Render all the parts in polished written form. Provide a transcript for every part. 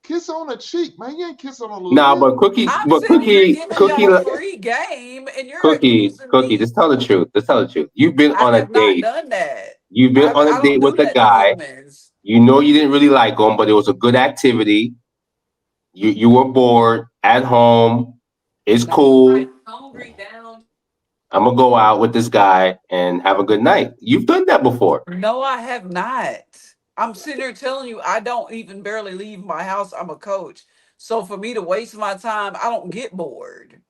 Kiss on the cheek, man. You ain't kissing on the Nah, lip. but Cookie, I'm but sitting here Cookie, giving Cookie, y'all free game, and you're Cookie, accusing Cookie. me. Just tell the truth. Just tell the truth. You've been I on a have not date. done that. You've been on a I don't date do with a that to guy. humans. You know you didn't really like him, but it was a good activity. You were bored at home. It's cool. Hungry down. I'm gonna go out with this guy and have a good night. You've done that before. No, I have not. I'm sitting here telling you, I don't even barely leave my house. I'm a coach. So for me to waste my time, I don't get bored.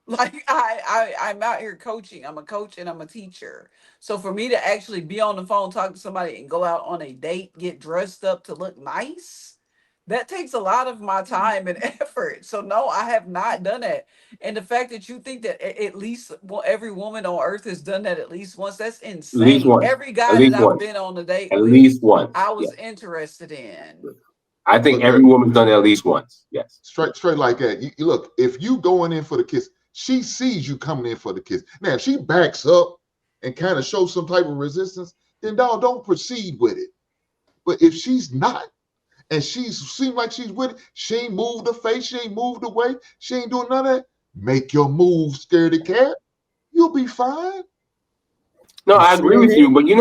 Like I'm out here coaching. I'm a coach and I'm a teacher. So for me to actually be on the phone, talk to somebody and go out on a date, get dressed up to look nice, that takes a lot of my time and effort. So no, I have not done it. And the fact that you think that at least every woman on earth has done that at least once, that's At least insane. once. Every At guy that least I've once. been on a date At with, least once. I Yeah. was interested in. I think Look, every woman's done it at least once. Yes. straight like that. Look, if you going in for the kiss, she sees you coming in for the kiss. Now, if she backs up and kind of shows some type of resistance, then dog, don't proceed with it. But if she's not, and she seems like she's with it, she ain't moved her face, she ain't moved away, she ain't doing none of that. Make your move, scaredy cat. You'll be fine. No, You I agree with you, sure? but You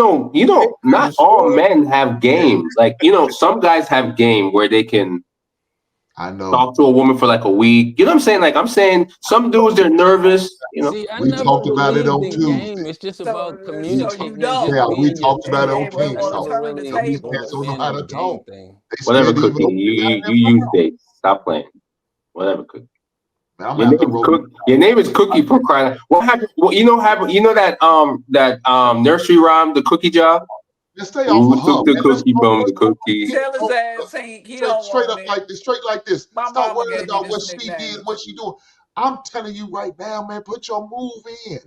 not all sure? men have game. Like, some guys have game where they can I know. talk to a woman for like a week. You know what I'm saying? Like I'm saying some dudes they're nervous. See, I We never talked about it believed on in game. Tuesday. It's just about So you communicating and just Yeah, don't. we being talked about it yourself. on Hey, well, I King's want to Talk. never turn the really These was a cats don't tables. know fan how of to the game talk. thing. They Whatever, scared to even Cookie. open the You goddamn use phone. dates. Stop playing. Whatever, Cookie. Man, I'm gonna have to roll. Your name is Cookie for crying. What happened? Well, you know that nursery rhyme, the cookie jar. Let's stay off Who of her, took the man. Let's cookie talk. from the Let's talk about cookie? get Tell his talk ass he straight, don't straight want up it. like this, straight like this. My Stop mama worrying gave me about what this she did, nickname. what she doing. I'm telling you right now, man. Put your move in.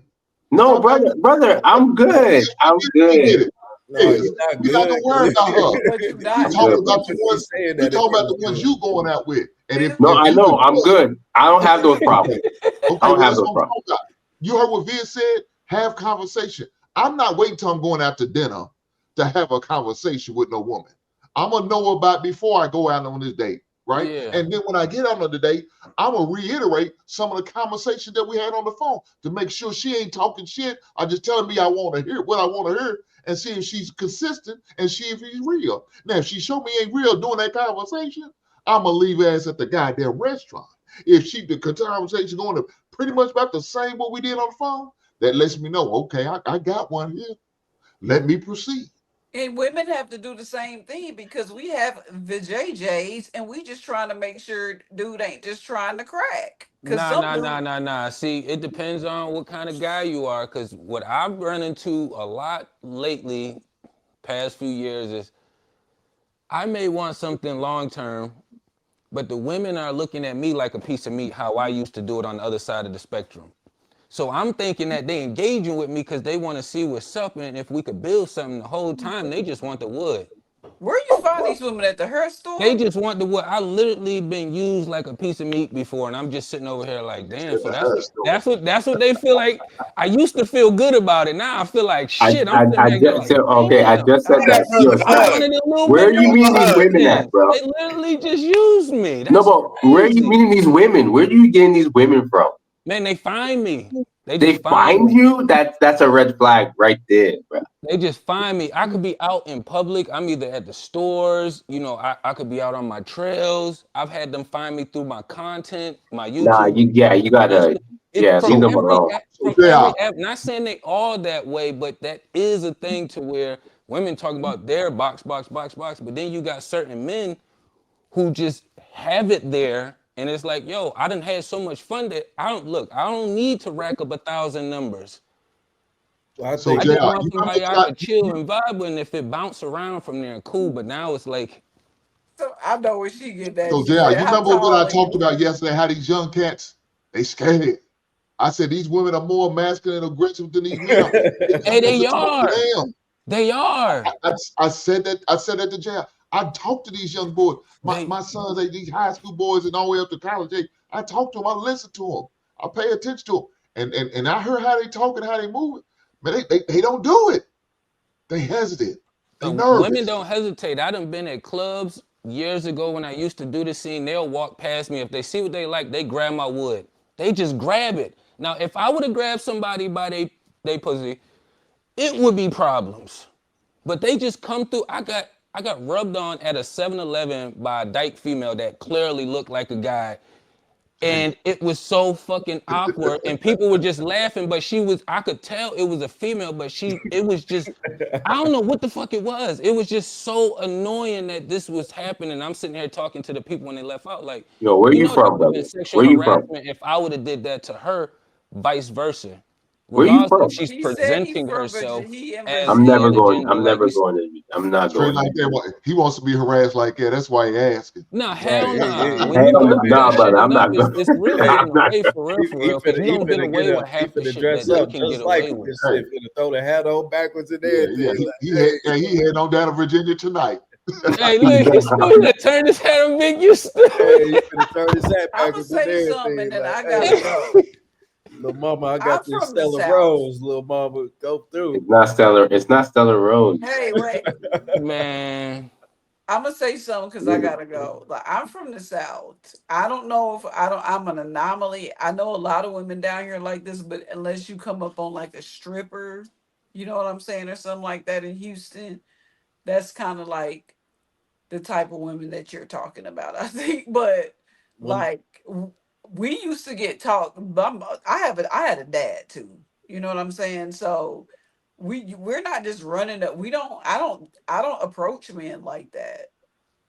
No, Stop brother, I'm good. I'm we get good. it. No, Is you're not we not good gonna worry because about her. But you We not I'm talking good, good. bro. about the you ones. saying We that if talking you about the was ones good. you going out with. And if No, if I you know. I'm the good. I don't have those okay, problems. I okay, don't well have that's those what I'm problems. talking about. You heard what Viz said. Have conversation. I'm not waiting till I'm going out to dinner to have a conversation with no woman. I'm gonna know about before I go out on this date, right? Yeah. And then when I get out on the date, I'm gonna reiterate some of the conversation that we had on the phone to make sure she ain't talking shit or just telling me I want to hear what I want to hear and see if she's consistent and see if he's real. Now, if she show me ain't real during that conversation, I'm gonna leave her ass at the goddamn restaurant. If the conversation going to pretty much about the same what we did on the phone, that lets me know, okay, I got one here. Let me proceed. And women have to do the same thing because we have the JJs and we just trying to make sure dude ain't just trying to crack. Cause Nah, some nah, dude nah, nah, nah. See, it depends on what kind of guy you are. Cause what I've run into a lot lately, past few years, is I may want something long term, but the women are looking at me like a piece of meat, how I used to do it on the other side of the spectrum. So I'm thinking that they engaging with me because they want to see what's up, and if we could build something the whole time, they just want the wood. where you find these women at the hair They store? just want the wood. I literally been used like a piece of meat before, and I'm just sitting over here like, damn. So that's what they feel like. I used to feel good about it. Now I feel like I, shit. I'm I, sitting I back there just like, said, okay, I damn. just said I'm that. Yo, Slim, one of them little where are you meeting these women at, manipulations. bro? They literally just used me. No, That's but where are you crazy. meeting these women? Where are you getting these women from? Man, they find me. They They just find find me. you? That's a red flag right there, bro. They just find me. I could be out in public. I'm either at the stores, I could be out on my trails. I've had them find me through my content, my Nah, YouTube, you gotta, Insta. It's yeah, leave from So, them every alone. app, so from yeah, every app. Not saying they all that way, but that is a thing to where women talk about their box, box, box, box. But then you got certain men who just have it there. And it's like, yo, I done had so much fun that I don't need to rack up 1,000 numbers. Well, I so I think just JR, want you remember somebody I could chill and vibe with, and if it bounce around from there, cool. But now it's like, So I know where she get that. so She JR, said, you how remember what tall I are talked you? about yesterday? How these young cats, they scared. I said these women are more masculine and aggressive than these men are. They hey, don't want they to talk to are. them. They are. I said that. I said that to JR. I talk to these young boys. They My sons, these high school boys, and all the way up to college age. I talk to them. I listen to them. I pay attention to them. And I heard how they talk and how they move. But they don't do it. They hesitate. They women nervous. don't hesitate. I done been at clubs years ago when I used to do the scene, they'll walk past me. If they see what they like, they grab my wood. They just grab it. Now, if I would have grabbed somebody by they pussy, it would be problems. But they just come through. I got rubbed on at a 7-Eleven by a dyke female that clearly looked like a guy. And it was so fucking awkward, and people were just laughing, but I could tell it was a female, but it was just, I don't know what the fuck it was. It was just so annoying that this was happening. I'm sitting here talking to the people when they left out, like, Yo, where you from, brother? Sexual Where you from? harassment if I would have did that to her, vice versa. Where you Regardless from? if she's He said he's presenting from herself Virginia. as I'm never going. agenda, I'm never like going to. I'm not Straight going. like that. He wants to be harassed like that. That's why he asking. No, hell no. Right. When you Hell go through no, that brother. shit I'm not enough, going. it's really I'm getting not. away for real. Because you don't get away with half the shit that they can get away with. Finna throw the hat on backwards and Yeah, everything. he heading on down to Virginia tonight. Hey, look, he's still gonna turn his head on big. You still. Hey, he finna throw his hat I'm gonna backwards and say something, everything. and then I Like, gotta hey, go. little mama, I I'm got this from the Stella South. Rose. Little mama, go through. It's not Stellar. It's not Stellar Road. Hey, wait. Man, I'm gonna say something because I gotta go. Like, I'm from the South. I don't know if I'm an anomaly. I know a lot of women down here like this, but unless you come up on like a stripper, you know what I'm saying, or something like that in Houston, that's kind of like the type of women that you're talking about, I think. But like, we used to get taught. I had a dad too. You know what I'm saying? So we're not just running up. I don't approach men like that.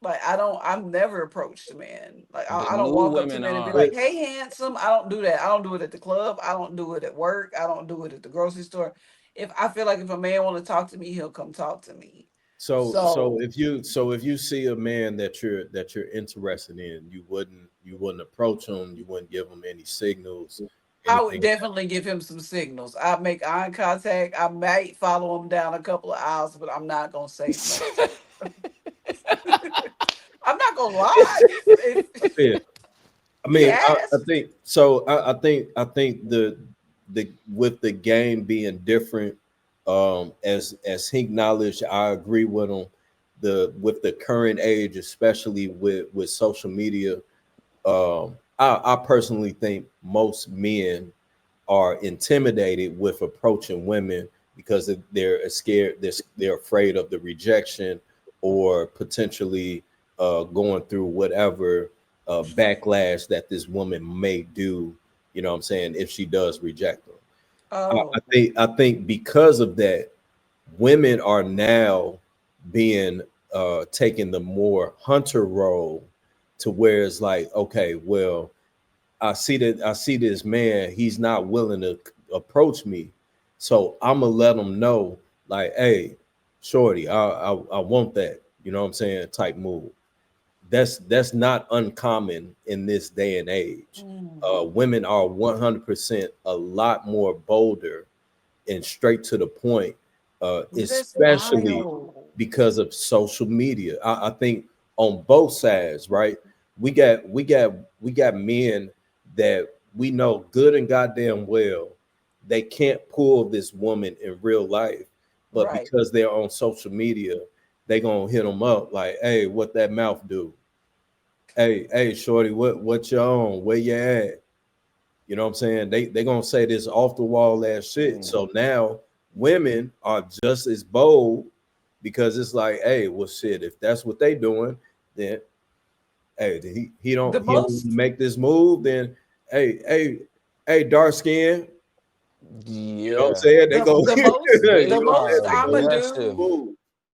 Like, I've never approached a man. Like, the I don't new walk up to women men and be are. like, "Hey, handsome." I don't do that. I don't do it at the club. I don't do it at work. I don't do it at the grocery store. If I feel like if a man want to talk to me, he'll come talk to me. So if you see a man that you're interested in, you wouldn't approach him. You wouldn't give him any signals. I would definitely give him some signals. I make eye contact. I might follow him down a couple of aisles, but I'm not gonna say much. I'm not gonna lie. I mean, I think so. I think the with the game being different, as he acknowledged, I agree with him. With the current age, especially with social media, I personally think most men are intimidated with approaching women because they're scared, they're afraid of the rejection or potentially going through whatever backlash that this woman may do, you know what I'm saying, if she does reject them. I think because of that, women are now being taking the more hunter role, to where it's like, okay, well, I see this man, he's not willing to approach me, so I'm gonna let him know, like, hey, shorty, I want that, you know what I'm saying, type move. That's not uncommon in this day and age. Women are 100% a lot more bolder and straight to the point, especially because of social media. I think on both sides, right? We got men that we know good and goddamn well they can't pull this woman in real life, but because they're on social media, they gonna hit them up like, hey, what that mouth do? Hey, shorty, what you on? Where you at? You know what I'm saying? They gonna say this off the wall ass shit. So now women are just as bold, because it's like, hey, well, shit, if that's what they doing, then hey, he don't make this move, then hey, dark skin. Yeah. You know what I'm saying? They the most I'm gonna do. move.